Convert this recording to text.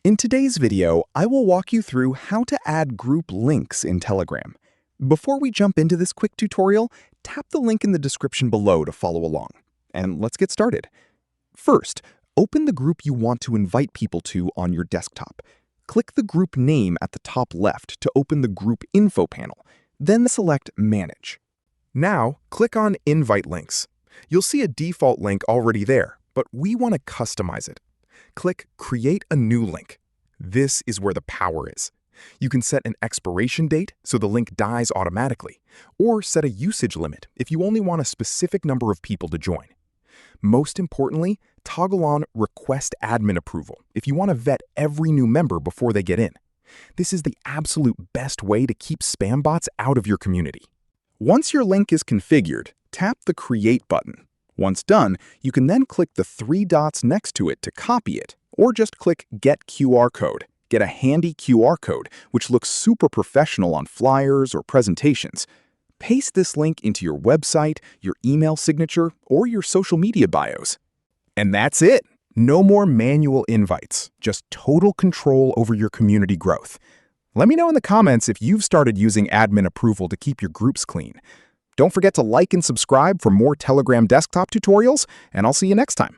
In today's video, I will walk you through how to add group links in Telegram. Before we jump into this quick tutorial, tap the link in the description below to follow along. And let's get started. First, open the group you want to invite people to on your desktop. Click the group name at the top left to open the group info panel. Then select Manage. Now, click on Invite Links. You'll see a default link already there, but we want to customize it. Click Create a New Link. This is where the power is. You can set an expiration date so the link dies automatically, or set a usage limit if you only want a specific number of people to join. Most importantly, toggle on Request Admin Approval if you want to vet every new member before they get in. This is the absolute best way to keep spam bots out of your community. Once your link is configured, tap the Create button. Once done, you can then click the three dots next to it to copy it, or just click Get QR Code. Get a handy QR code, which looks super professional on flyers or presentations. Paste this link into your website, your email signature, or your social media bios. And that's it! No more manual invites, just total control over your community growth. Let me know in the comments if you've started using admin approval to keep your groups clean. Don't forget to like and subscribe for more Telegram desktop tutorials, and I'll see you next time.